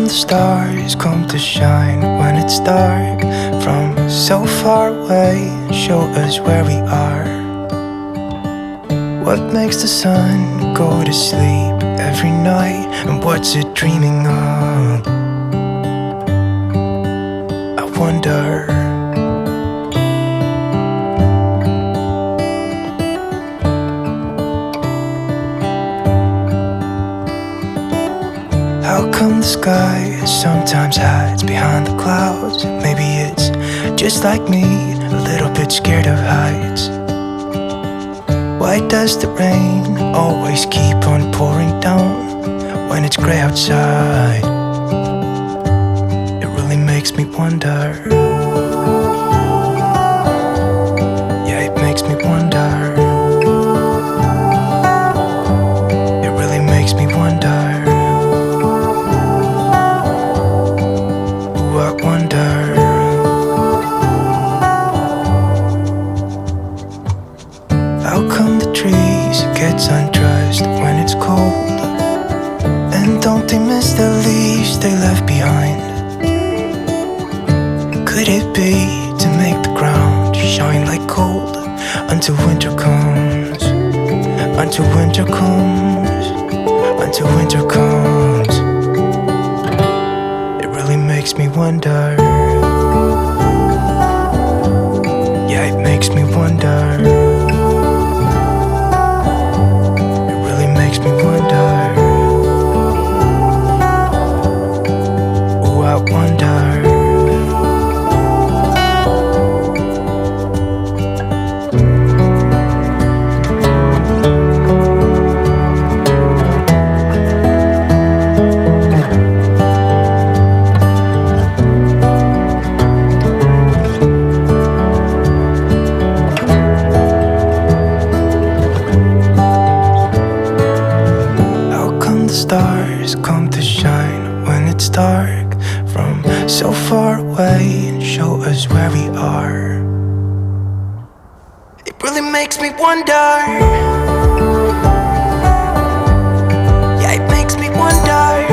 the stars come to shine when it's dark from so far away and show us where we are? What makes the sun go to sleep every night, and what's it dreaming of? I wonder. How come the sky sometimes hides behind the clouds? Maybe it's just like me, a little bit scared of heights. Why does the rain always keep on pouring down when it's gray outside? It really makes me wonder. Yeah, it makes me wonder. It really makes me wonder. I wonder. How come the trees get undressed when it's cold? And don't they miss the leaves they left behind? Could it be to make the ground shine like gold until winter comes? Until winter comes. Until winter comes. Makes me wonder. Yeah, it makes me wonder. It really makes me wonder. Oh, I wonder. Stars come to shine when it's dark from so far away and show us where we are. It really makes me wonder. Yeah, it makes me wonder.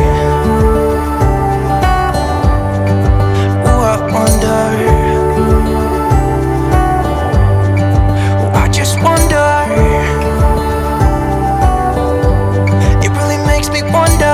Oh, I wonder. Oh, I just wonder. Makes me wonder.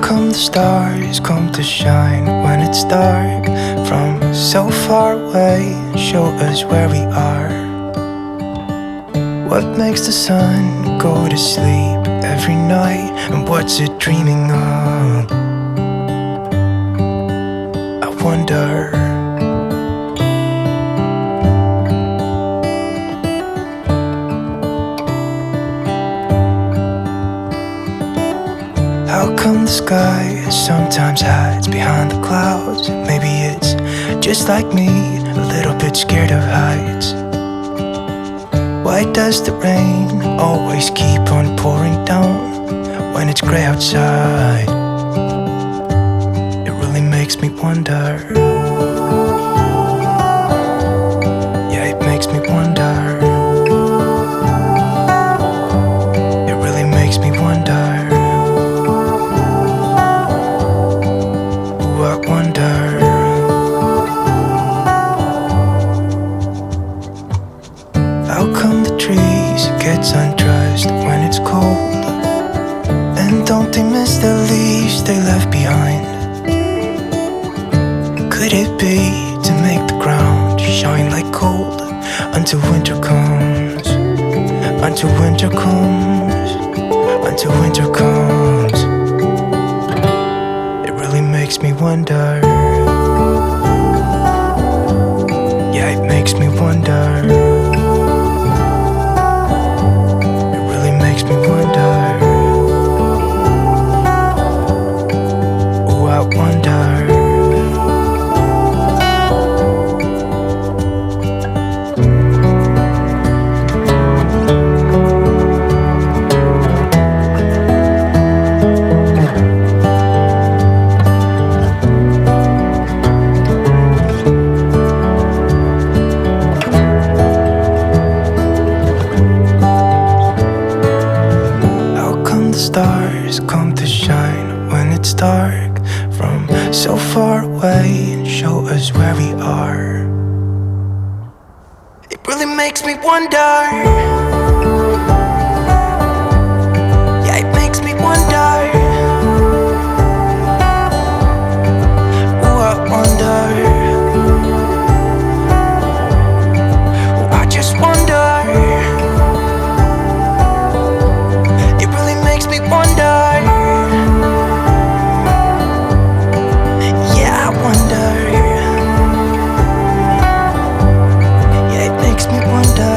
come the stars come to shine when it's dark from so far away and show us where we are? What makes the sun go to sleep every night, and what's it dreaming of? I wonder. How come the sky sometimes hides behind the clouds? Maybe it's just like me, a little bit scared of heights. Why does the rain always keep on pouring down when it's gray outside? It really makes me wonder. Yeah, it makes me wonder. It really makes me wonder. I wonder. How come the trees get undressed when it's cold? And don't they miss the leaves they left behind? Could it be to make the ground shine like gold until winter comes? Until winter comes. Until winter comes. Makes me wonder. Yeah, it makes me wonder. It really makes me wonder. Oh, I wonder. Stars come to shine when it's dark from so far away and show us where we are. It really makes me wonder. Yeah, it makes me wonder. Oh, I wonder. Oh, I just wonder. Me wonder. Yeah, I wonder. Yeah, it makes me wonder.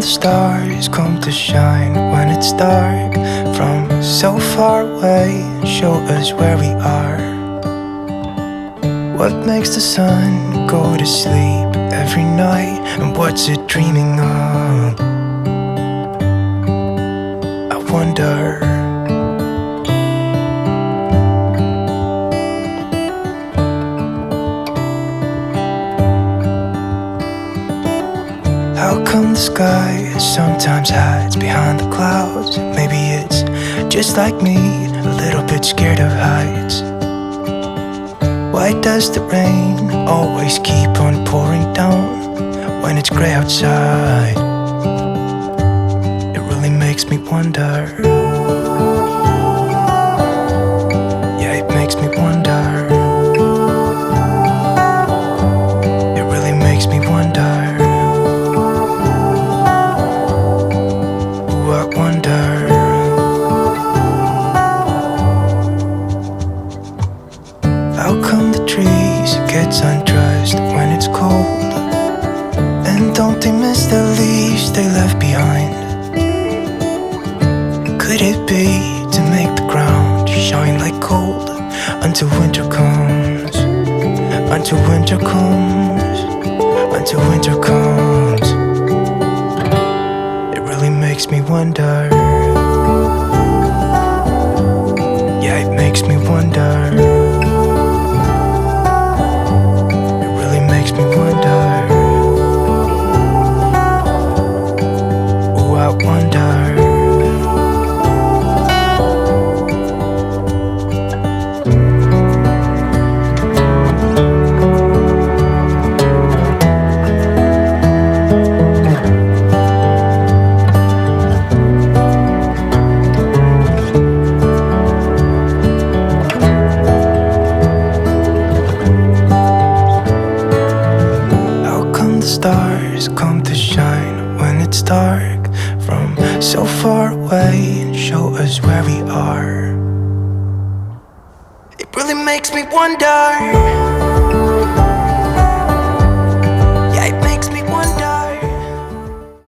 stars come to shine when it's dark from so far away and show us where we are? What makes the sun go to sleep every night, and what's it dreaming of? I wonder. How come the sky sometimes hides behind the clouds? Maybe it's just like me, a little bit scared of heights. Why does the rain always keep on pouring down when it's gray outside? It really makes me wonder. Yeah, it makes me wonder. It really makes me wonder. I wonder. How come the trees get undressed when it's cold? And don't they miss the leaves they left behind? Could it be to make the ground shine like gold until winter comes? Until winter comes. Until winter comes. Makes me wonder. Yeah, it makes me wonder. It really makes me wonder. Oh, I wonder. Stars come to shine when it's dark from so far away and show us where we are. It really makes me wonder.